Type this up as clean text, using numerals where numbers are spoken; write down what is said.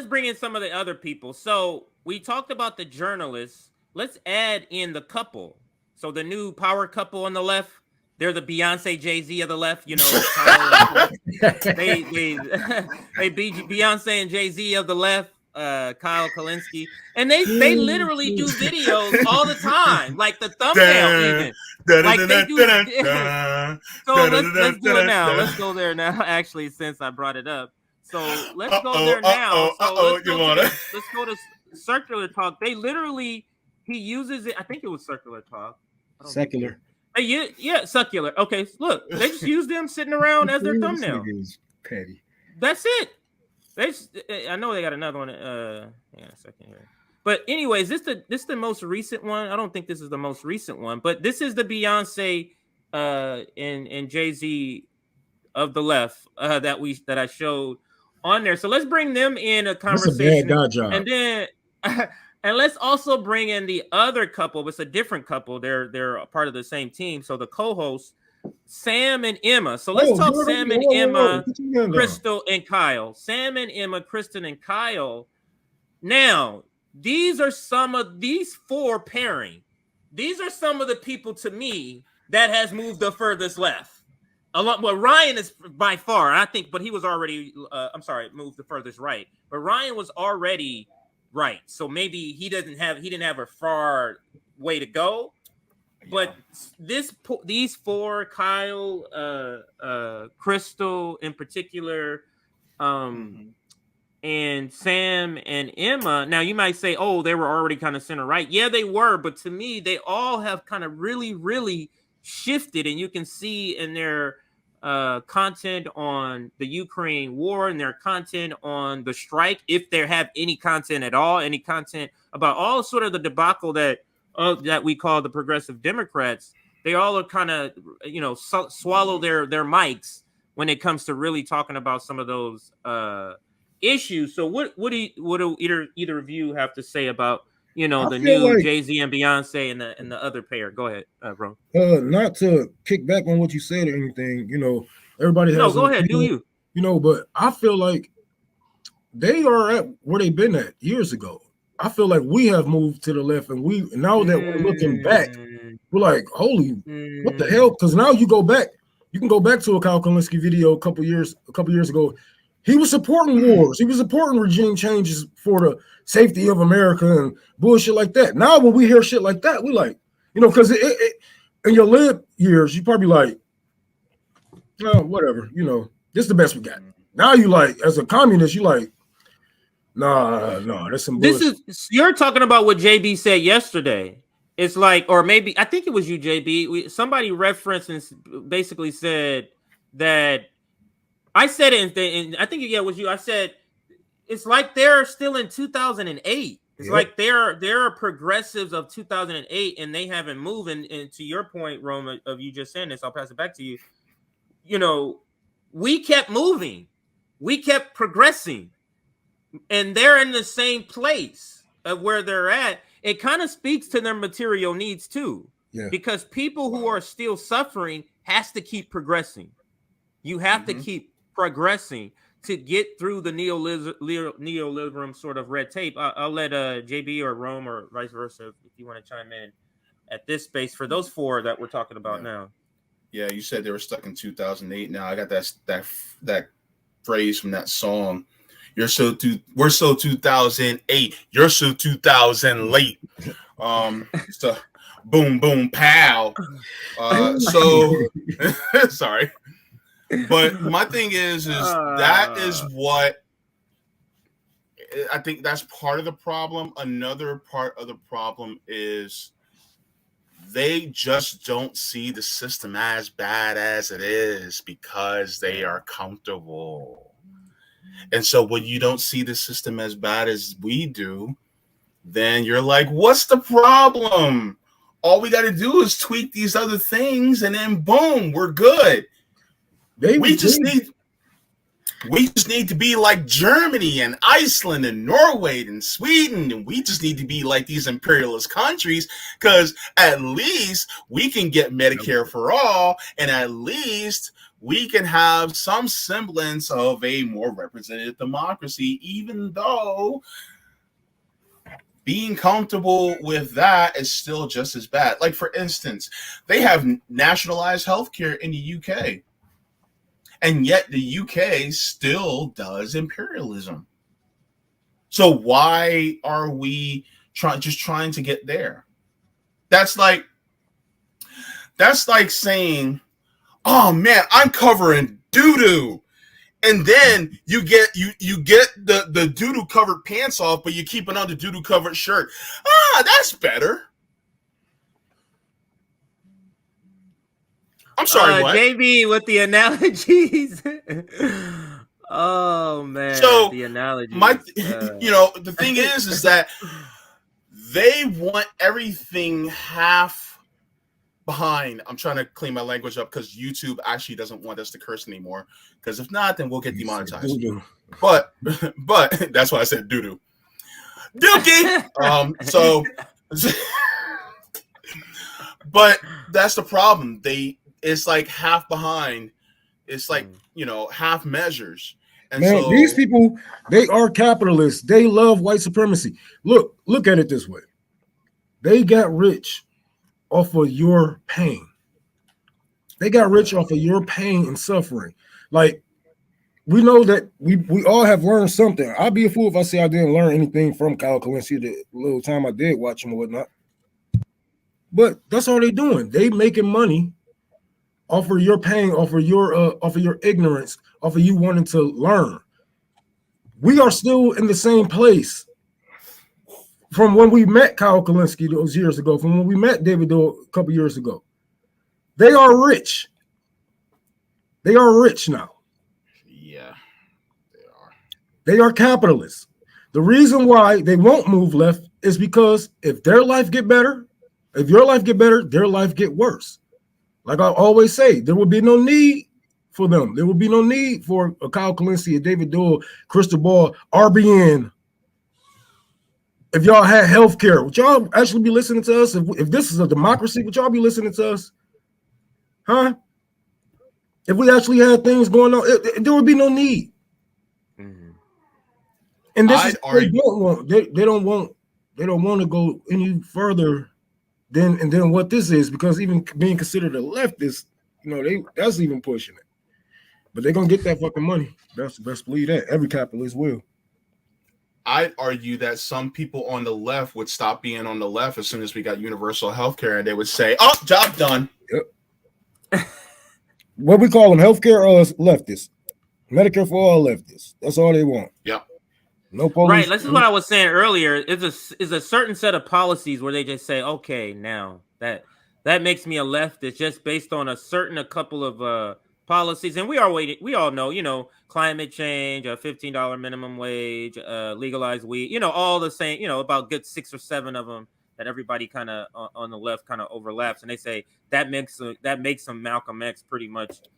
bring in some of the other people. So we talked about the journalists. Let's add in the couple. So the new power couple on the left, they're the Beyonce Jay-Z of the left. You know, Kyle they beat Beyonce and Jay-Z of the left. Kyle Kulinski, and they literally do videos all the time, like the thumbnail even. Like they do. So let's do it now. Let's go there now. Actually, since I brought it up, so let's go there now. So let's go to Circular Talk. They literally he uses it. I think it was Circular Talk. Secular. Yeah, Circular. Okay, look, they just use them sitting around as their thumbnail. Petty. That's it. I know they got another one. Hang on a second here. But anyways, this the most recent one. I don't think this is the most recent one, but this is the Beyonce and Jay-Z of the left that I showed on there. So let's bring them in a conversation. That's a bad job. And then and let's also bring in the other couple. It's a different couple. They're a part of the same team. So the co-hosts, Sam and Emma. So let's talk Sam and Emma, Krystal and Kyle. Sam and Emma, Kristen and Kyle. Now, these are some of these four pairing. These are some of the people to me that has moved the furthest left. Well, Ryan is by far, I think, but he was already, moved the furthest right. But Ryan was already right. So maybe he didn't have a far way to go. But these four, Kyle, Krystal in particular, and Sam and Emma. Now you might say, "Oh, they were already kind of center right." Yeah, they were, but to me, they all have kind of really, really shifted, and you can see in their content on the Ukraine war and their content on the strike, if they have any content at all, any content about all sort of the debacle that we call the progressive Democrats. They all are kind of, swallow their mics when it comes to really talking about some of those issues. So what do either of you have to say about the new Jay-Z and Beyonce and the other pair? Go ahead, bro. Not to kick back on what you said or anything, everybody has. No, go ahead. Do you? But I feel like they are at where they've been at years ago. I feel like we have moved to the left, and now that we're looking back, we're like, holy, what the hell? Because now you can go back to a Kyle Kulinski video a couple years ago. He was supporting wars. He was supporting regime changes for the safety of America and bullshit like that. Now, when we hear shit like that, we like, because in your lib years, you probably like, no, whatever, this is the best we got. Now you like, as a communist, you like, no, that's some bullshit. You're talking about what JB said yesterday. It's like, or maybe, I think it was you, JB. Somebody referenced and basically said that, I said it, and I think it was you. I said, it's like they're still in 2008. It's like they're progressives of 2008, and they haven't moved. And to your point, Rome, of you just saying this, I'll pass it back to you. We kept moving. We kept progressing. And they're in the same place of where they're at. It kind of speaks to their material needs too. Yeah. Because people who are still suffering has to keep progressing. You have to keep progressing to get through the neoliberal sort of red tape. I'll let JB or Rome or vice versa if you want to chime in at this space for those four that we're talking about now. Yeah, you said they were stuck in 2008. Now I got that phrase from that song. We're so 2008. You're so 2000 late. So boom, boom, pow. Sorry. But my thing is that is what I think that's part of the problem. Another part of the problem is they just don't see the system as bad as it is because they are comfortable. And so when you don't see the system as bad as we do, then you're like, what's the problem? All we got to do is tweak these other things and then boom, we're good. We just need We just need to be like Germany and Iceland and Norway and Sweden, and we just need to be like these imperialist countries, because at least we can get Medicare for all, and at least we can have some semblance of a more representative democracy, even though being comfortable with that is still just as bad. Like, for instance, they have nationalized healthcare in the UK. And yet the UK still does imperialism. So why are we trying to get there? That's like saying, oh man, I'm covering doo-doo. And then you get the doo-doo covered pants off, but you keep it on the doo-doo covered shirt. That's better. I'm sorry, what? JB with the analogies. Oh man, so the analogies. The thing is that they want everything half behind. I'm trying to clean my language up because YouTube actually doesn't want us to curse anymore. Because if not, then we'll get demonetized. But that's why I said doo doo. Dookie. But that's the problem. It's like half behind. It's like, half measures. And man, so these people, they are capitalists. They love white supremacy. Look at it this way. They got rich off of your pain. They got rich off of your pain and suffering. Like, we know that we all have learned something. I'd be a fool if I say I didn't learn anything from Kyle Kulinski the little time I did watch him or whatnot. But that's all they're doing. They making money off of your pain, off of your ignorance, off of you wanting to learn. We are still in the same place from when we met Kyle Kulinski those years ago, from when we met David Doe a couple years ago. They are rich. They are rich now. Yeah, they are. They are capitalists. The reason why they won't move left is because if their life get better, if your life get better, their life get worse. Like I always say, there will be no need for them. There will be no need for a Kyle Kulinski, a David Doe, Krystal, RBN. If y'all had health care, would y'all actually be listening to us? If this is a democracy, would y'all be listening to us? Huh? If we actually had things going on, there would be no need. Mm-hmm. And this is what they don't want. They don't want to go any further than what this is, because even being considered a leftist, that's even pushing it. But they're gonna get that fucking money. Best believe that. Every capitalist will. I'd argue that some people on the left would stop being on the left as soon as we got universal health care, and they would say, "Oh, job done." Yep. What we call them, healthcare or leftists? Medicare for all leftists. That's all they want. Yep. No police. Right. This is what I was saying earlier. Is a certain set of policies where they just say, okay, now that makes me a leftist just based on a couple of policies. And we all know, climate change, a $15 minimum wage, legalized weed, all the same, about good 6 or 7 of them that everybody kind of on the left kind of overlaps. And they say that makes them Malcolm X pretty much